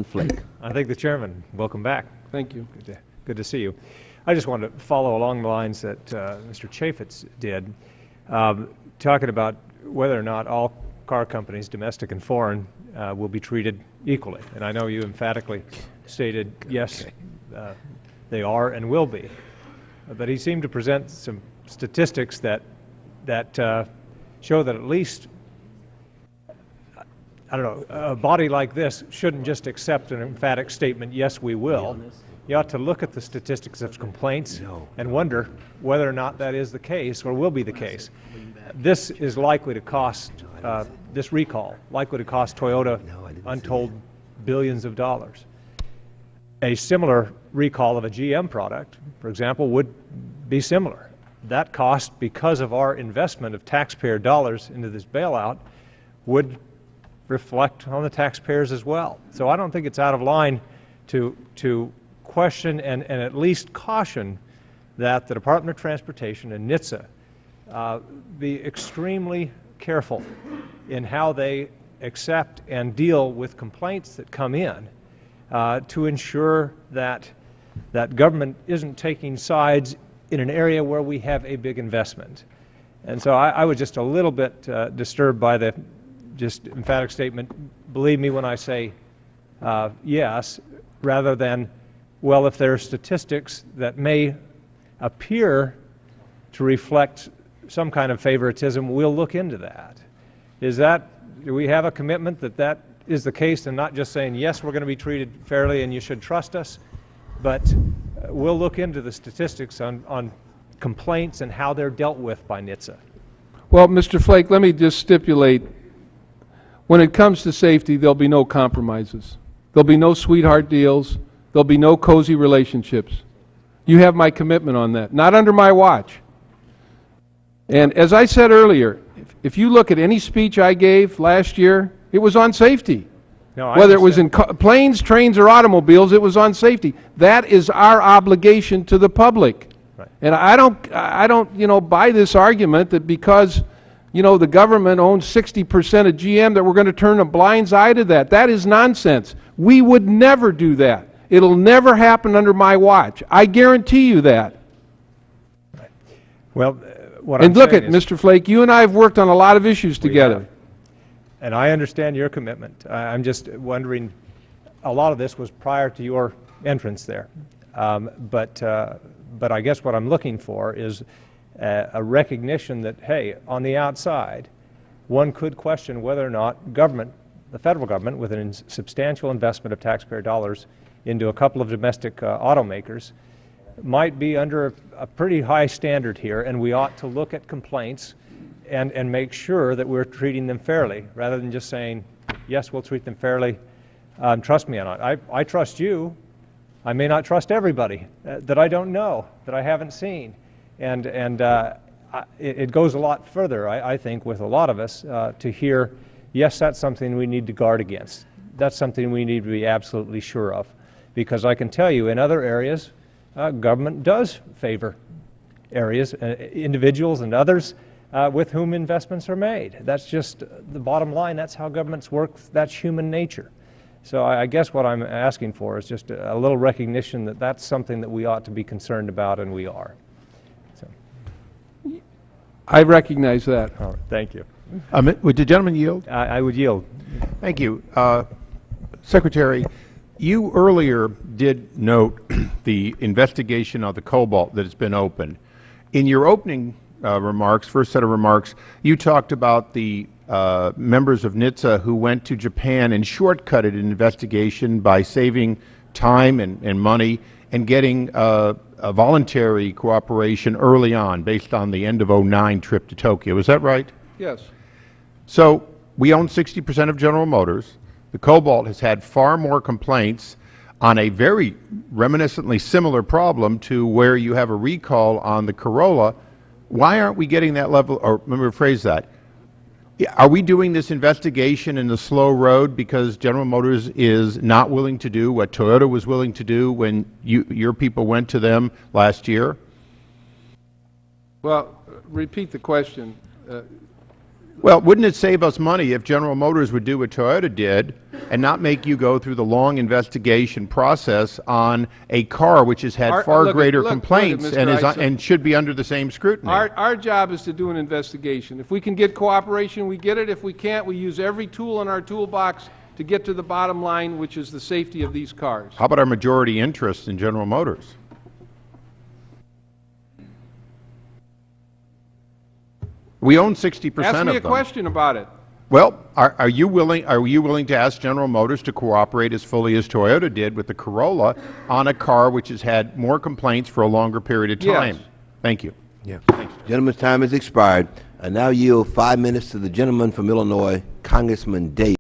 Flake. I thank the chairman. Welcome back. Thank you. Good to see you. I just wanted to follow along the lines that Mr. Chaffetz did, talking about whether or not all car companies, domestic and foreign, will be treated equally. And I know you emphatically stated, yes, they are and will be. But he seemed to present some statistics that show that at least, I don't know, a body like this shouldn't just accept an emphatic statement, yes, we will. You ought to look at the statistics of complaints and wonder whether or not that is the case or will be the case. This is likely to cost, this recall, likely to cost Toyota untold billions of dollars. A similar recall of a GM product, for example, would be similar. That cost, because of our investment of taxpayer dollars into this bailout, would reflect on the taxpayers as well. So I don't think it's out of line to question and at least caution that the Department of Transportation and NHTSA be extremely careful in how they accept and deal with complaints that come in to ensure that government isn't taking sides in an area where we have a big investment. And so I was just a little bit disturbed by the just emphatic statement, believe me when I say yes, rather than, well, if there are statistics that may appear to reflect some kind of favoritism, we'll look into that. Do we have a commitment that that is the case and not just saying, yes, we're going to be treated fairly and you should trust us, but we'll look into the statistics on complaints and how they're dealt with by NHTSA. Well, Mr. Flake, let me just stipulate, when it comes to safety, there'll be no compromises. There'll be no sweetheart deals. There'll be no cozy relationships. You have my commitment on that. Not under my watch. And as I said earlier, if you look at any speech I gave last year, it was on safety. No, whether it was in planes, trains, or automobiles, it was on safety. That is our obligation to the public. Right. And I don't buy this argument that because the government owns 60% of GM that we're going to turn a blind eye to that. That is nonsense. We would never do that. It'll never happen under my watch. I guarantee you that. Right. Well, and look at Mr. Flake, you and I have worked on a lot of issues together. And I understand your commitment. I'm just wondering, a lot of this was prior to your entrance there. But I guess what I'm looking for is a recognition that, hey, on the outside, one could question whether or not government, the federal government, with a substantial investment of taxpayer dollars into a couple of domestic automakers, might be under a pretty high standard here, and we ought to look at complaints and make sure that we're treating them fairly, rather than just saying, yes, we'll treat them fairly, trust me on it. I trust you. I may not trust everybody that I don't know, that I haven't seen. And it goes a lot further, I think, with a lot of us to hear, yes, that's something we need to guard against. That's something we need to be absolutely sure of. Because I can tell you, in other areas, government does favor areas, individuals and others with whom investments are made. That's just the bottom line. That's how governments work. That's human nature. So I guess what I'm asking for is just a little recognition that that's something that we ought to be concerned about, and we are. So. I recognize that. All right, thank you. Would the gentleman yield? I would yield. Thank you. Secretary, you earlier did note the investigation of the cobalt that has been opened. In your opening remarks, first set of remarks, you talked about the members of NHTSA who went to Japan and shortcutted an investigation by saving time and money and getting a voluntary cooperation early on based on the end of '09 trip to Tokyo. Is that right? Yes. So we own 60% of General Motors. The Cobalt has had far more complaints on a very reminiscently similar problem to where you have a recall on the Corolla. Why aren't we getting that level, or let me rephrase that. Are we doing this investigation in the slow road because General Motors is not willing to do what Toyota was willing to do when your people went to them last year? Well, repeat the question. Well, wouldn't it save us money if General Motors would do what Toyota did and not make you go through the long investigation process on a car which has had far greater complaints Mr. and Isa. and should be under the same scrutiny? Our job is to do an investigation. If we can get cooperation, we get it. If we can't, we use every tool in our toolbox to get to the bottom line, which is the safety of these cars. How about our majority interest in General Motors? We own 60% of them. Ask me a question about it. Well, are you willing to ask General Motors to cooperate as fully as Toyota did with the Corolla on a car which has had more complaints for a longer period of time? Yes. Thank you. Yeah. Gentleman's time has expired. I now yield 5 minutes to the gentleman from Illinois, Congressman Davis.